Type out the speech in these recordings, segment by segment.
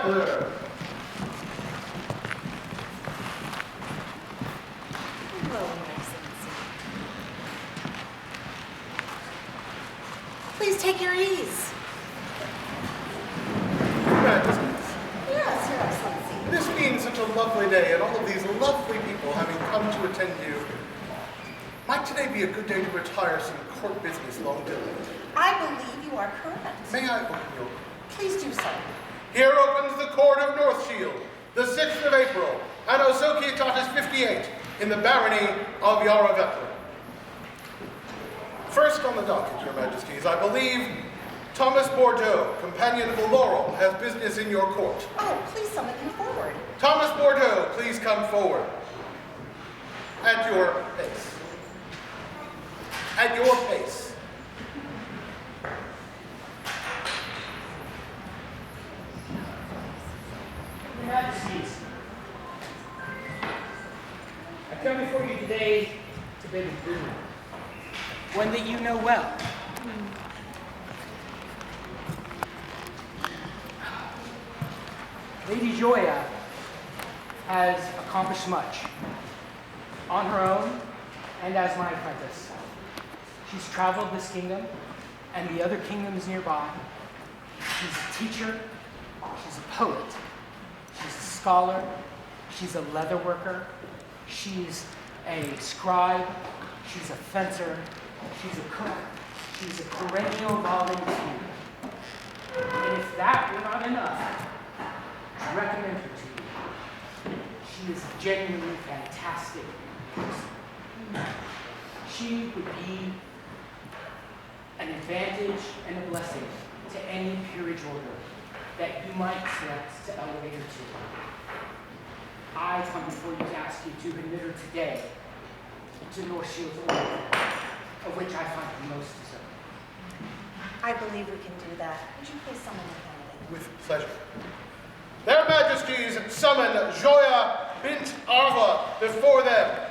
Hello. Hello, Your Excellency. Please take your ease. Your Majesties, Yes, Your Excellency. this being such a lovely day and all of these lovely people having come to attend you, might today be a good day to retire some court business long delayed? I believe you are correct. May I open your... Please do so. Here opens the court of North Shield, the 6th of April, Anno Societatis 58, in the barony of Arwa. First on the docket, Your Majesties, I believe Thomas Bordeaux, companion of the Laurel, has business in your court. Oh, please summon him forward. Thomas Bordeaux, please come forward. At your pace. At your pace. Your Majesties, I come before you today to bid adieu. One that you know well. Lady Joya has accomplished much on her own and as my apprentice. She's traveled this kingdom and the other kingdoms nearby. She's a teacher, she's a poet, she's a scholar, she's a leather worker, she's a scribe, she's a fencer, she's a cook, she's a perennial volunteer. And if that were not enough, I recommend her to you. She is a genuinely fantastic person. She would be an advantage and a blessing to any peerage order that you might select to elevate her to. I come before you to ask you to admit her today to North Shield's order, of which I find her most deserving. I believe we can do that. Would you please summon the candidate? With pleasure. Their Majesties summon Joya, bint Arwa, before them.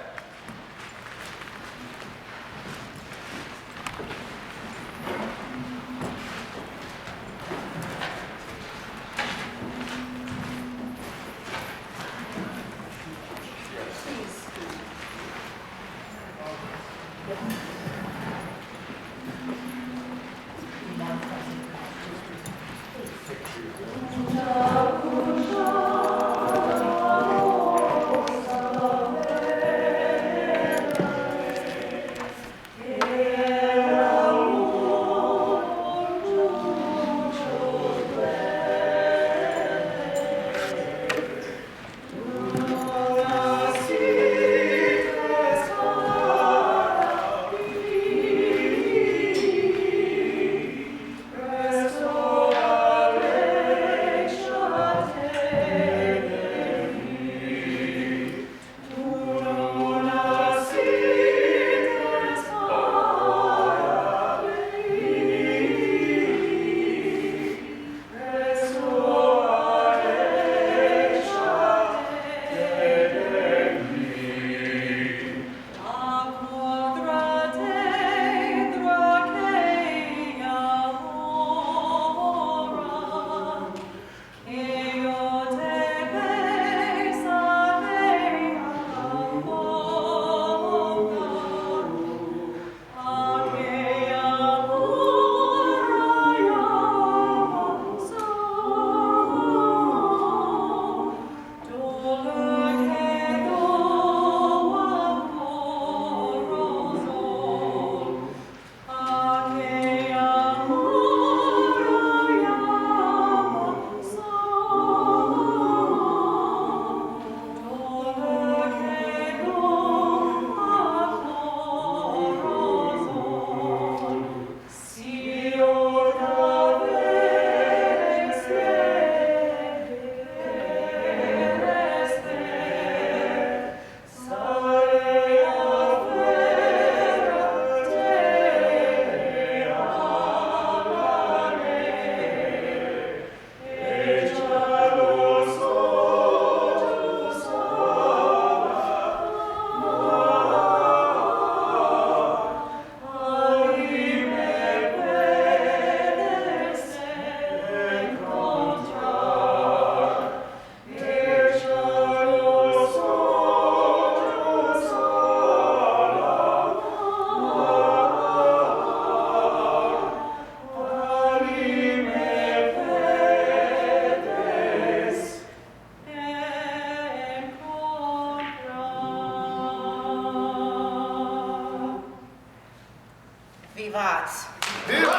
contract. Deal.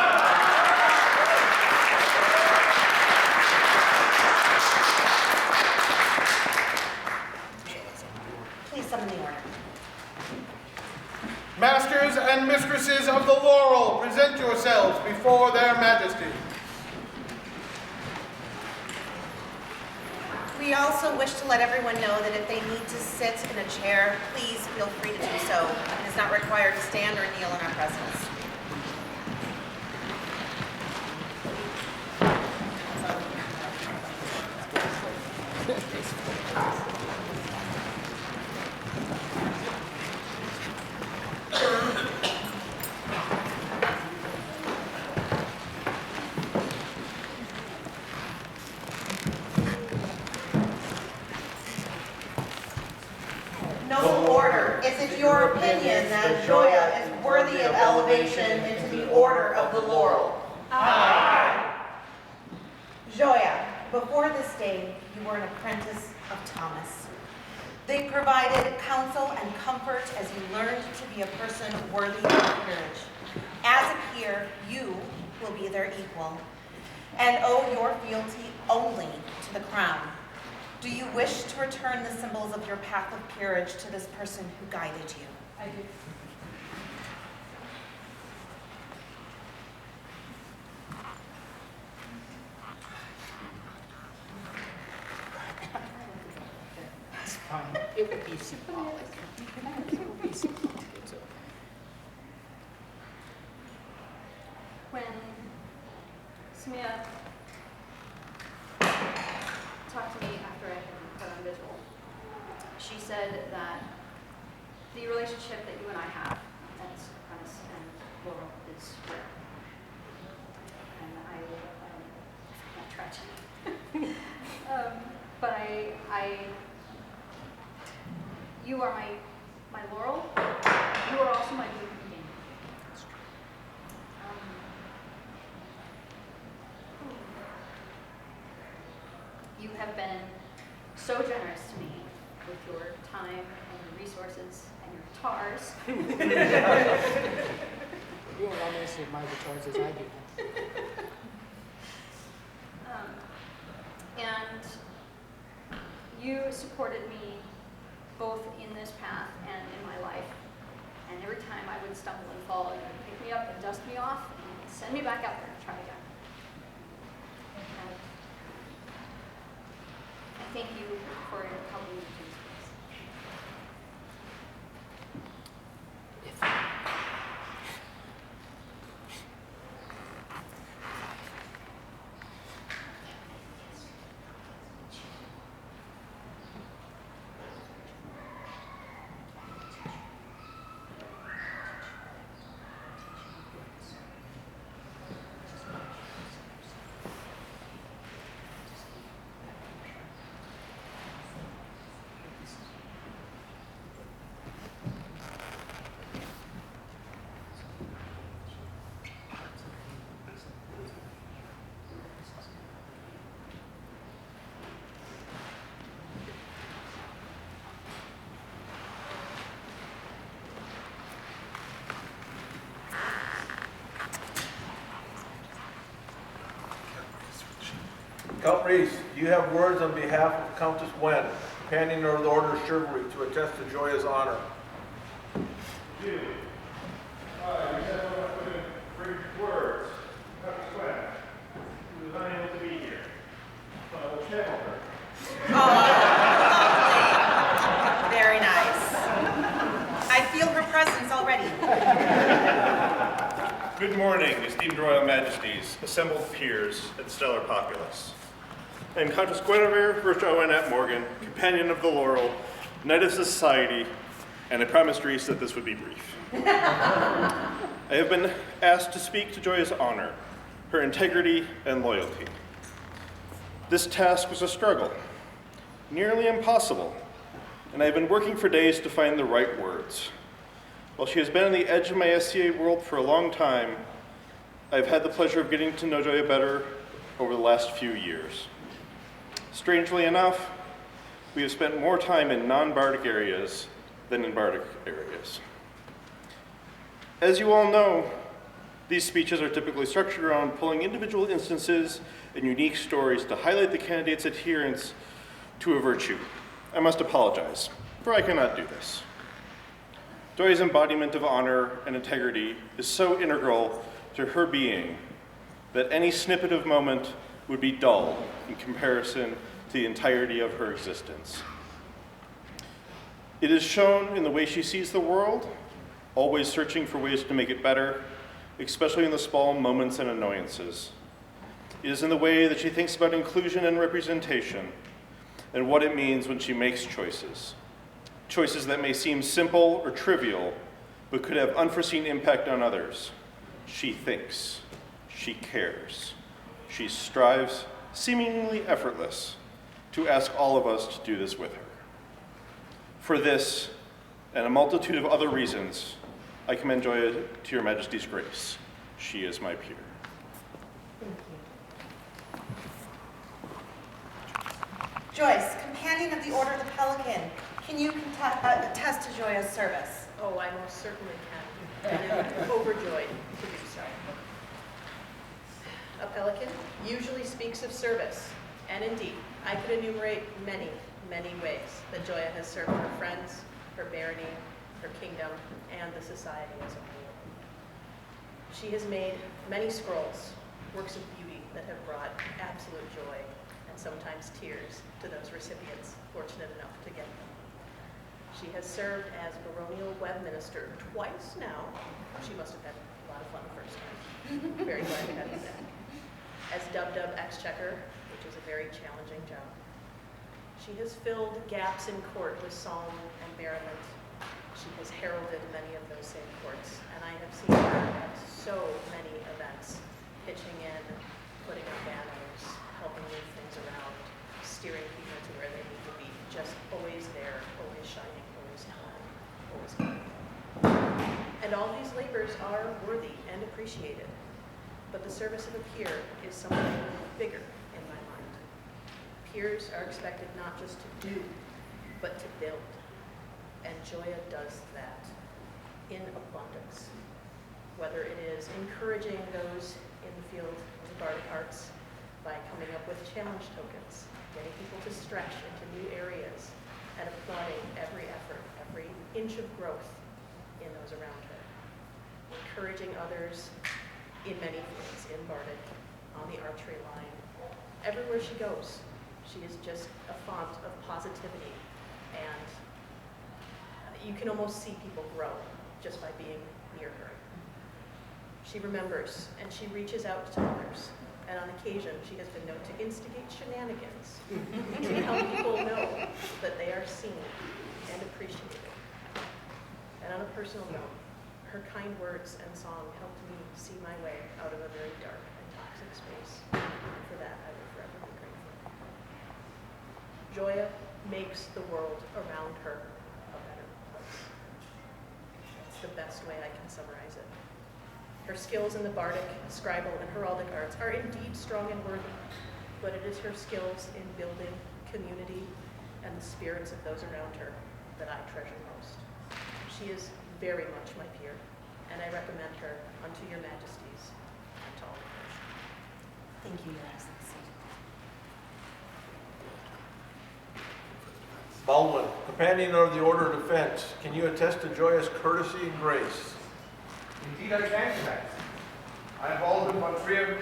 Please summon the order. Masters and mistresses of the Laurel, present yourselves before their majesty. We also wish to let everyone know that if they need to sit in a chair, please feel free to do so. It is not required to stand or kneel in our presence. Noble order, is it your opinion that Joya is worthy of elevation into the order of the Laurel? Aye. Joya, before this day, you were an apprentice of Thomas. They provided counsel and comfort as you learned to be a person worthy of courage. As a peer, you will be their equal and owe your fealty only to the crown. Do you wish to return the symbols of your path of peerage to this person who guided you? I do. That's fine. It would be symbolic. It would be symbolic. It's okay. When Samia talked to me after I had put on visual, she said that the relationship that you and I have as apprentice and Laurel is rare. And I can't try to. But you are my Laurel. You are also my blue beginning. You have been so generous to me with your time and your resources and your guitars. You don't allow me to say my guitars as I do. And you supported me both in this path and in my life. And every time I would stumble and fall, you would pick me up and dust me off and send me back out there to try again. And I thank you for helping me through this. Count Reese, do you have words on behalf of Countess Gwen, companion of the Order of Chivalry, to attest to Joya's honor? We have brief words. Countess Gwen, who is unable to be here. So I will channel her. Oh, lovely. Very nice. I feel her presence already. Good morning, esteemed royal majesties, assembled peers, and stellar populace. I am Countess Guinevere Virchow Morgan, companion of the Laurel, knight of society, and I promised Reese that this would be brief. I have been asked to speak to Joya's honor, her integrity, and loyalty. This task was a struggle, nearly impossible, and I have been working for days to find the right words. While she has been on the edge of my SCA world for a long time, I've had the pleasure of getting to know Joya better over the last few years. Strangely enough, we have spent more time in non-Bardic areas than in Bardic areas. As you all know, These speeches are typically structured around pulling individual instances and unique stories to highlight the candidate's adherence to a virtue. I must apologize, for I cannot do this. Joya's embodiment of honor and integrity is so integral to her being that any snippet of moment would be dull in comparison to the entirety of her existence. It is shown in the way she sees the world, always searching for ways to make it better, especially in the small moments and annoyances. It is in the way that she thinks about inclusion and representation and what it means when she makes choices. Choices that may seem simple or trivial, but could have unforeseen impact on others. She thinks, she cares, she strives, seemingly effortless, to ask all of us to do this with her. For this, and a multitude of other reasons, I commend Joya to your Majesty's grace. She is my peer. Thank you. Joyce, companion of the Order of the Pelican, can you attest to Joya's service? Oh, I most certainly can, and am overjoyed to do so. A pelican usually speaks of service, and indeed, I could enumerate many, many ways that Joya has served her friends, her barony, her kingdom, and the society as a whole. She has made many scrolls, works of beauty that have brought absolute joy and sometimes tears to those recipients fortunate enough to get them. She has served as baronial web minister twice now. She must have had a lot of fun the first time. Very glad to have you back. As Dub-Dub Exchequer, which is a very challenging job. She has filled gaps in court with song and merriment. She has heralded many of those same courts, and I have seen her at so many events, pitching in, putting up banners, helping move things around, steering people to where they need to be, just always there, always shining, always calm, always kind. And all these labors are worthy and appreciated, but the service of a peer is something bigger in my mind. Peers are expected not just to do, but to build. And Joya does that in abundance. Whether it is encouraging those in the field of the bardic arts by coming up with challenge tokens, getting people to stretch into new areas, and applauding every effort, every inch of growth in those around her. Encouraging others in many fields, in bardic, on the archery line. Everywhere she goes, she is just a font of positivity, and you can almost see people grow just by being near her. She remembers and she reaches out to others, and on occasion she has been known to instigate shenanigans to help people know that they are seen and appreciated. And on a personal note, her kind words and song helped me see my way out of a very dark and toxic space. And for that, I will forever be grateful. Joya makes the world around her a better place. It's the best way I can summarize it. Her skills in the bardic, scribal, and heraldic arts are indeed strong and worthy, but it is her skills in building community and the spirits of those around her that I treasure most. She is very much my peer, and I recommend her unto your majesties and to all of us. Thank you, Your Excellency. Baldwin, companion of the Order of Defense, can you attest to Joya's courtesy and grace? Indeed I can, Your Majesty. I am Baldwin von Trier,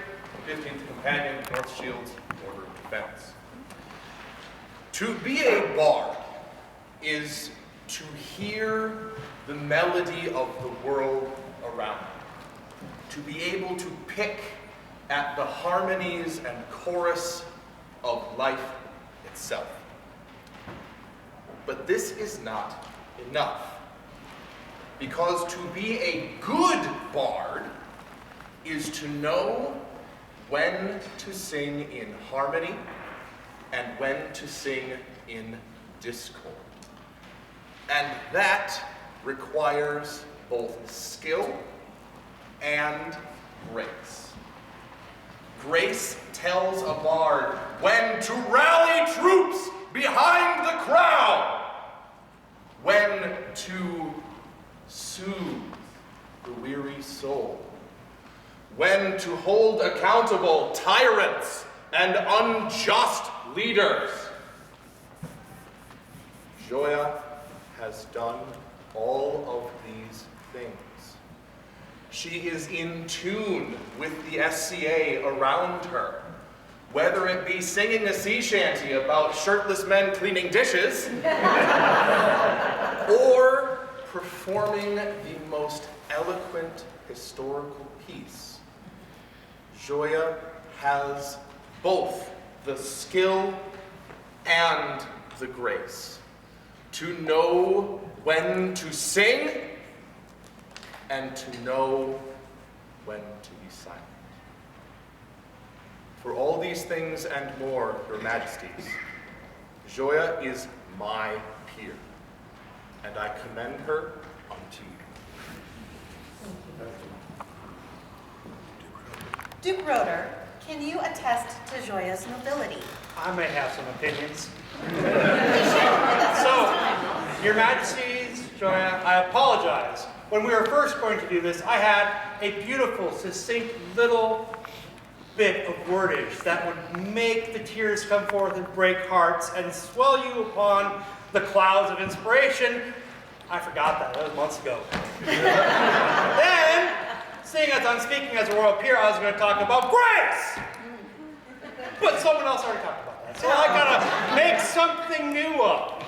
15th Companion, North Shields, Order of Defense. To be a bard is to hear the melody of the world around you, to be able to pick at the harmonies and chorus of life itself. But this is not enough, because to be a good bard is to know when to sing in harmony and when to sing in discord. And that requires both skill and grace. Grace tells a bard when to rally troops behind the crowd, when to soothe the weary soul, when to hold accountable tyrants and unjust leaders. Joya has done all of these things. She is in tune with the SCA around her, whether it be singing a sea shanty about shirtless men cleaning dishes, or performing the most eloquent historical piece. Joya has both the skill and the grace to know when to sing and to know when to be silent. For all these things and more, Your Majesties, Joya is my peer, and I commend her unto you. Duke Roder, can you attest to Joya's nobility? I may have some opinions. Please share them with us at So, this time. Your Majesties, Joya, I apologize. When we were first going to do this, I had a beautiful, succinct little bit of wordage that would make the tears come forth and break hearts and swell you upon the clouds of inspiration. I forgot that. That was months ago. Then, seeing as I'm speaking as a royal peer, I was going to talk about grace. But someone else already talked about that. So I gotta make something new up.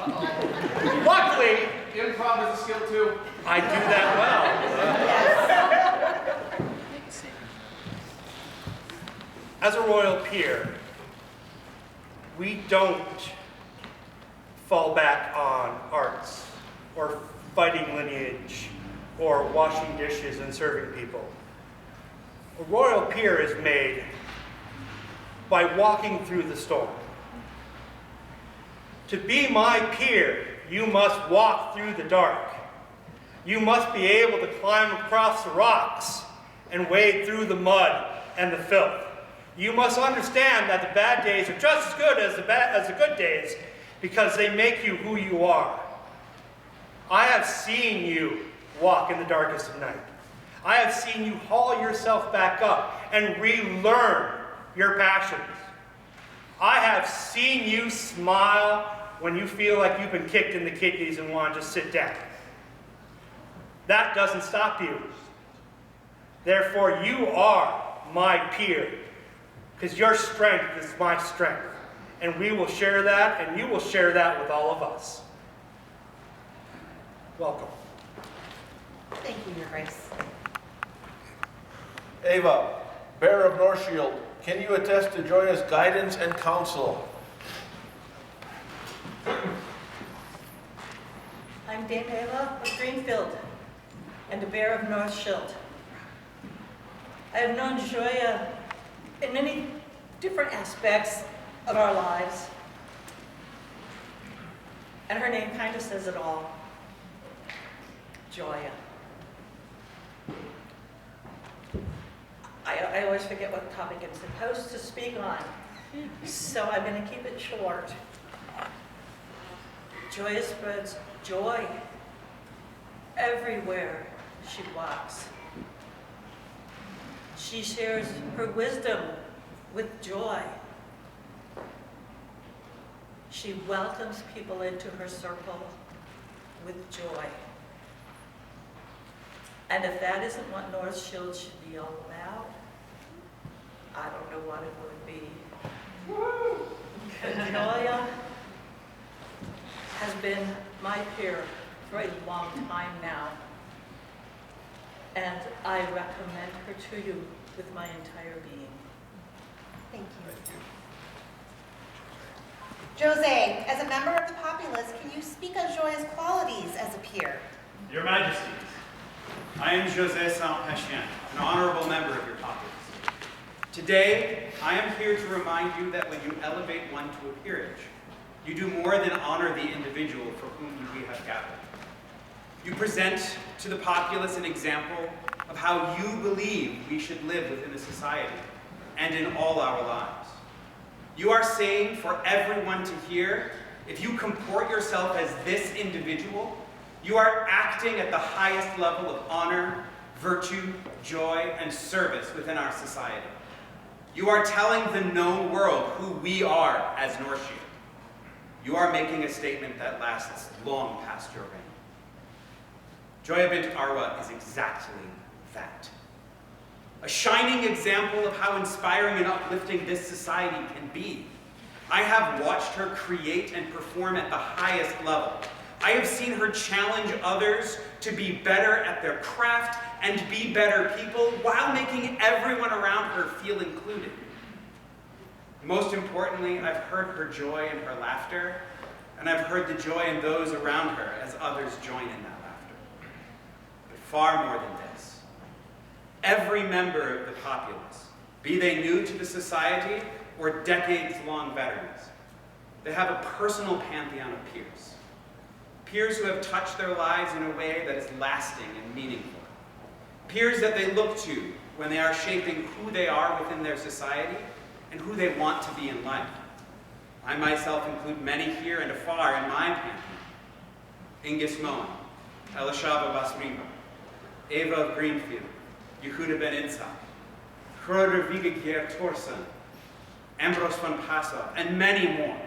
Luckily, Improv is a skill too. I do that well. As a royal peer, we don't fall back on arts or fighting lineage or washing dishes and serving people. A royal peer is made by walking through the storm. To be my peer, you must walk through the dark. You must be able to climb across the rocks and wade through the mud and the filth. You must understand that the bad days are just as good as the good days because they make you who you are. I have seen you walk in the darkest of night. I have seen you haul yourself back up and relearn your passions. I have seen you smile when you feel like you've been kicked in the kidneys and want to just sit down. That doesn't stop you. Therefore, you are my peer, because your strength is my strength. And we will share that, and you will share that with all of us. Welcome. Thank you, Your Grace. Ava, bearer of North Shield, can you attest to Joya's guidance and counsel? I'm Dame Ava of Greenfield and the bearer of North Shield. I have known Joya in many different aspects of our lives, and her name kind of says it all. Joya. I always forget what topic I'm supposed to speak on, so I'm going to keep it short. Joya spreads joy everywhere she walks. She shares her wisdom with joy. She welcomes people into her circle with joy. And if that isn't what North Shield should be all about, I don't know what it would be. Joya has been my peer for a long time now, and I recommend her to you with my entire being. Thank you. Jose, as a member of the populace, can you speak of Joya's qualities as a peer? Your Majesties, I am José Saint-Pachien, an honorable member of your populace. Today, I am here to remind you that when you elevate one to a peerage, you do more than honor the individual for whom we have gathered. You present to the populace an example of how you believe we should live within a society and in all our lives. You are saying for everyone to hear, if you comport yourself as this individual, you are acting at the highest level of honor, virtue, joy, and service within our society. You are telling the known world who we are as North Shield. You are making a statement that lasts long past your reign. Joya bint Arwa is exactly that. A shining example of how inspiring and uplifting this society can be. I have watched her create and perform at the highest level. I have seen her challenge others to be better at their craft and be better people while making everyone around her feel included. Most importantly, I've heard her joy in her laughter, and I've heard the joy in those around her as others join in that laughter. But far more than this, every member of the populace, be they new to the society or decades-long veterans, they have a personal pantheon of peers. Peers who have touched their lives in a way that is lasting and meaningful. Peers that they look to when they are shaping who they are within their society and who they want to be in life. I myself include many here and afar in my pantheon. Ingis Moen, Elishava Basriva, Eva of Greenfield, Yehuda ben Insa, Schroeder Vigegier Torsen, Ambrose van Passau, and many more.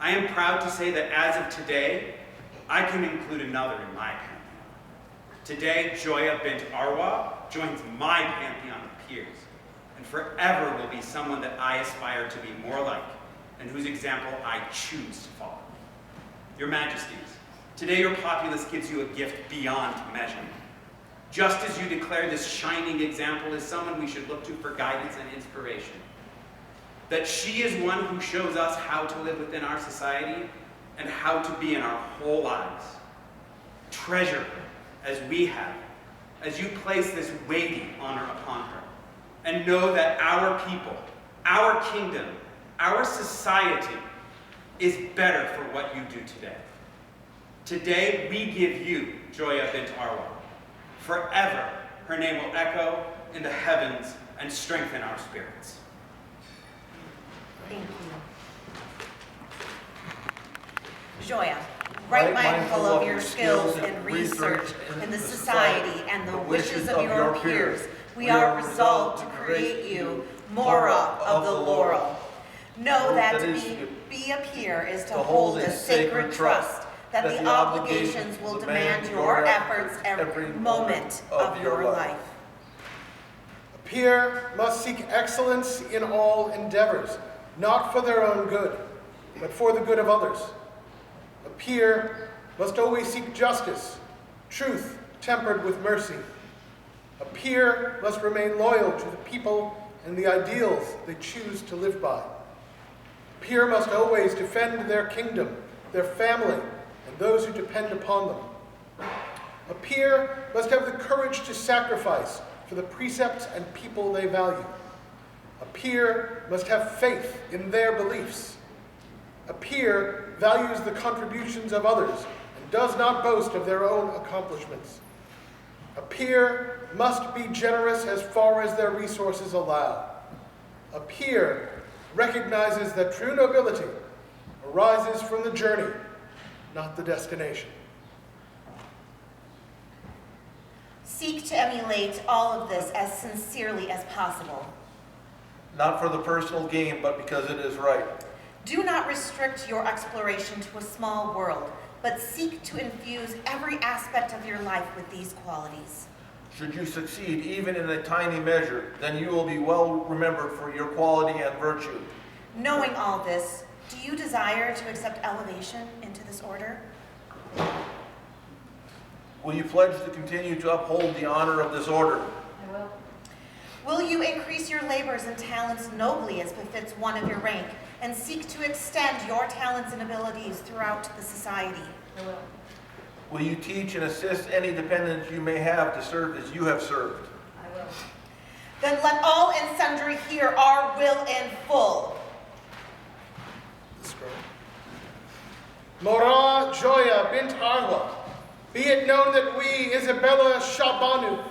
I am proud to say that as of today, I can include another in my pantheon. Today, Joya bint Arwa joins my pantheon of peers, and forever will be someone that I aspire to be more like, and whose example I choose to follow. Your Majesties, today your populace gives you a gift beyond measure. Just as you declare this shining example as someone we should look to for guidance and inspiration. That she is one who shows us how to live within our society and how to be in our whole lives. Treasure her as we have, as you place this weighty honor upon her. And know that our people, our kingdom, our society is better for what you do today. Today, we give you Joya bint Arwa. Forever, her name will echo in the heavens and strengthen our spirits. Thank you. Joya, right mindful of your skills and research in the society and the wishes of your peers, we are resolved to create you Mora of the Laurel. Know that to be a peer is to hold a sacred trust, that the obligations will demand your efforts every moment of your life. A peer must seek excellence in all endeavors, not for their own good, but for the good of others. A peer must always seek justice, truth tempered with mercy. A peer must remain loyal to the people and the ideals they choose to live by. A peer must always defend their kingdom, their family, and those who depend upon them. A peer must have the courage to sacrifice for the precepts and people they value. A peer must have faith in their beliefs. A peer values the contributions of others and does not boast of their own accomplishments. A peer must be generous as far as their resources allow. A peer recognizes that true nobility arises from the journey, not the destination. Seek to emulate all of this as sincerely as possible. Not for the personal gain, but because it is right. Do not restrict your exploration to a small world, but seek to infuse every aspect of your life with these qualities. Should you succeed even in a tiny measure, then you will be well remembered for your quality and virtue. Knowing all this, do you desire to accept elevation into this order? Will you pledge to continue to uphold the honor of this order? I will. Will you increase your labors and talents nobly as befits one of your rank, and seek to extend your talents and abilities throughout the society? I will. Will you teach and assist any dependents you may have to serve as you have served? I will. Then let all and sundry hear our will in full. Mora Joya bint Arwa, be it known that we, Isabella Shah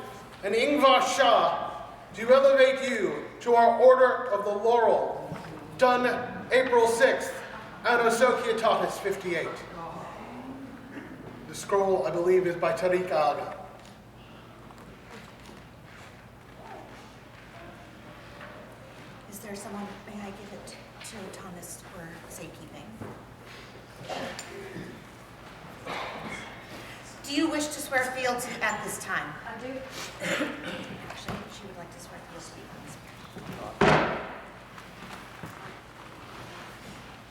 and Ingvar Shah, do elevate you to our Order of the Laurel, done April 6th, Anno Societatis 58. The scroll, I believe, is by Tariq Aga. there someone, may I give it to Thomas for safekeeping? Do you wish to swear fealty at this time? I do. Actually, she would like to swear fealty on this.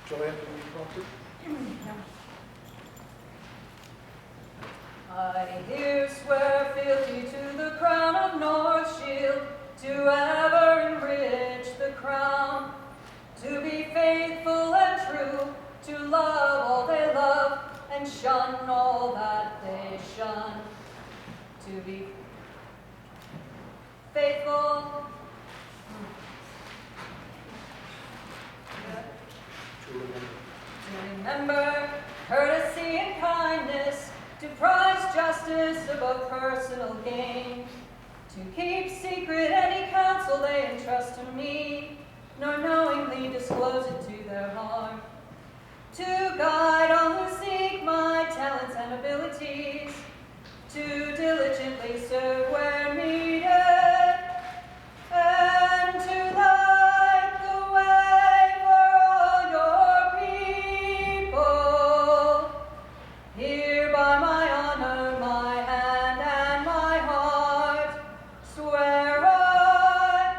Joya, do you prompt it? No. I here swear fealty to the crown of North Shield, to ever enrich the crown, to be faithful and true, to love all they love, and shun all that they shun, to be faithful. To remember courtesy and kindness, to prize justice above personal gain, to keep secret any counsel they entrust to me, nor knowingly disclose it to their harm, to guide all who seek my talents and abilities, to diligently serve where needed, and to light the way for all your people. Hereby my honor, my hand, and my heart swear I,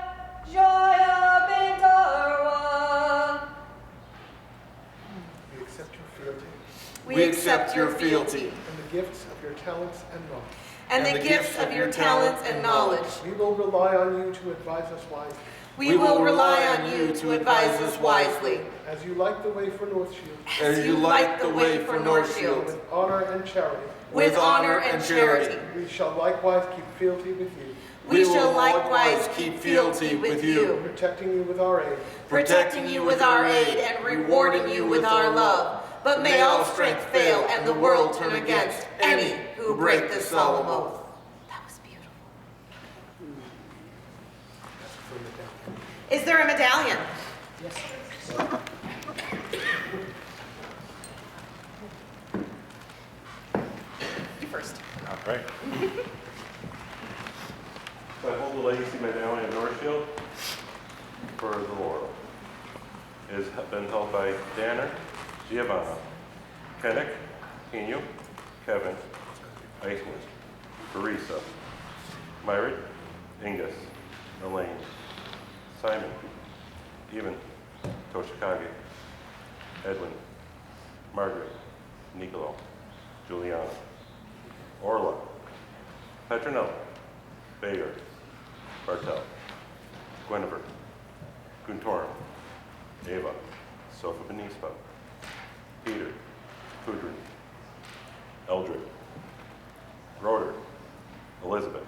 Joya bint Arwa. We accept your fealty We accept your fealty and the gifts of your talents and knowledge. and the gifts of your talents and knowledge. We will rely on you to advise us wisely. We will rely on you to advise us wisely. As you light the way for North Shield, As you light the way for North Shield, with honor and charity, with honor and charity. we shall likewise keep fealty with you, We shall likewise keep fealty with you, protecting you with our aid. protecting you with our aid and rewarding you with our love. But may all strength fail and the world turn against any who break this solemn oath. That was beautiful. Is there a medallion? Yes. You first. All right. So I hold the legacy medallion of North Shield for the Laurel. It has been held by Danner, Giovanna, Kennick, Pino, Kevin, Eichmann, Teresa, Myrick, Ingus, Elaine, Simon, Even, Toshikage, Edwin, Margaret, Nicolo, Juliana, Orla, Petronella, Bayer, Bartel, Guinevere, Guntorum, Ava, Sofa Benispa, Peter, Kudrin, Eldred, Roder, Elizabeth,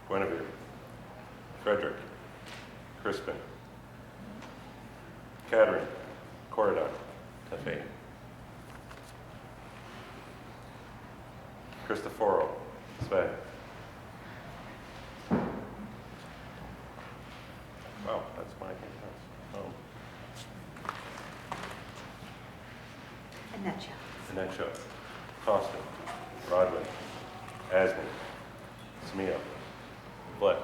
Guinevere, Frederick, Crispin, Catherine, Corridon, Tefe, Cristoforo, Sve. Wow, that's my Annette, Costin, Rodwin, Asman, Smia, Blett,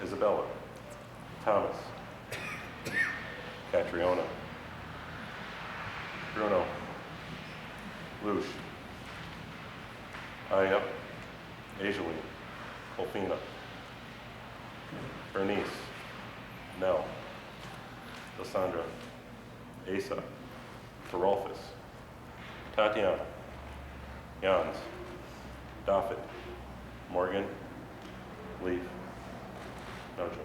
Isabella, Thomas, Catriona, Bruno, Lush, Aya, Ageline, Olfina, Bernice, Nell, Lysandra, Asa, Ferolfus, Tatiana, Jans, Daffit, Morgan, Leaf, no joke.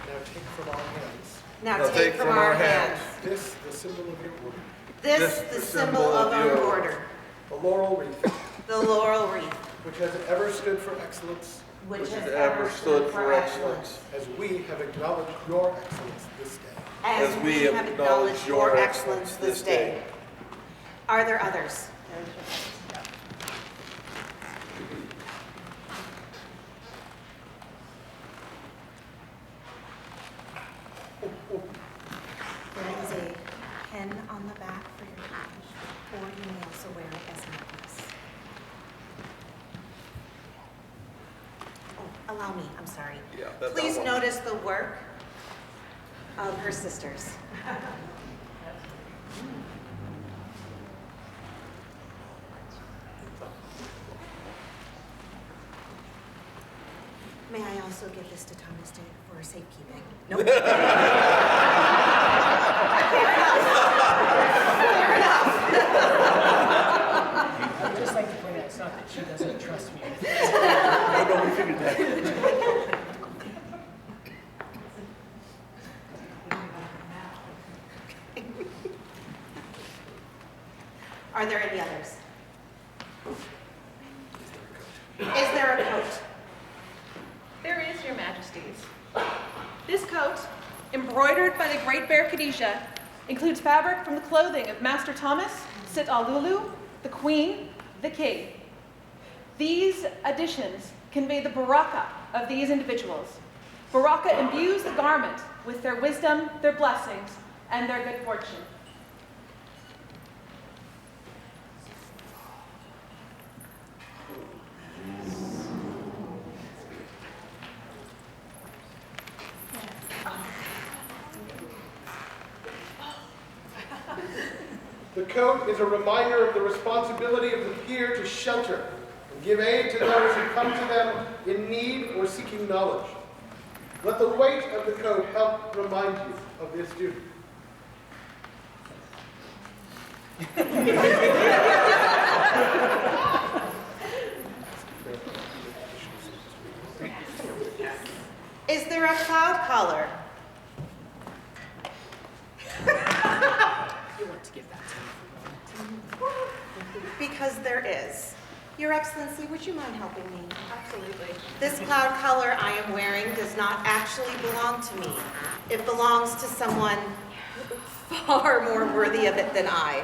Now take from our hands Now take from our hands this, the symbol of your order, this, the symbol of our order, the laurel wreath, the laurel wreath, which has ever stood for excellence, which has ever stood for excellence, as we have acknowledged your excellence this day. as we have acknowledged your excellence this day. Are there others? There is a pen on the back for your hand, or you may also wear it as a necklace. Oh, allow me, I'm sorry. Yeah, that Please one. notice the work of her sisters. May I also give this to Thomas for safekeeping? Nope. Fair enough. I'd just like to point out, it's not that she doesn't trust me. No, we figured that. Are there any others? Is there a coat? There is, Your Majesties. This coat, embroidered by the great Bear Khadijah, includes fabric from the clothing of Master Thomas, Sit al-Lulu, the Queen, the King. These additions convey the baraka of these individuals. Baraka imbues the garment with their wisdom, their blessings, and their good fortune. The coat is a reminder of the responsibility of the peer to shelter and give aid to those who come to them in need or seeking knowledge. Let the weight of the coat help remind you of this duty. Is there a cloud collar? You want to give that to me? Because there is. Your Excellency, would you mind helping me? Absolutely. This cloud color I am wearing does not actually belong to me. It belongs to someone far more worthy of it than I.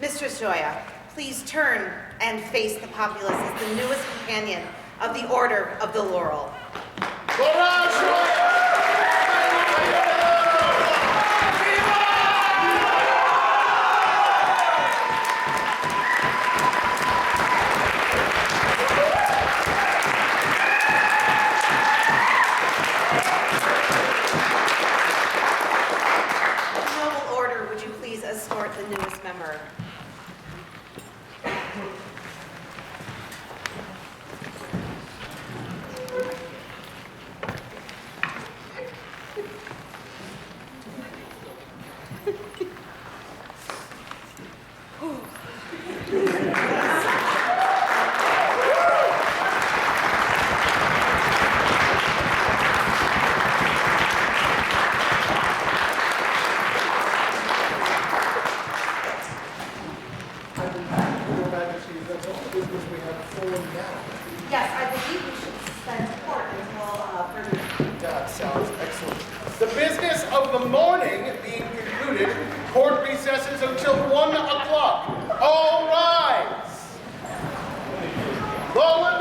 Mistress Joya, please turn and face the populace as the newest companion of the Order of the Laurel. Noble Order, would you please escort the newest member? Your Majesty, that's all the business we have before now. Yes, I believe we should suspend court until further. That sounds excellent. The business of the morning being concluded, court recesses until 1 o'clock. All rise. Laurel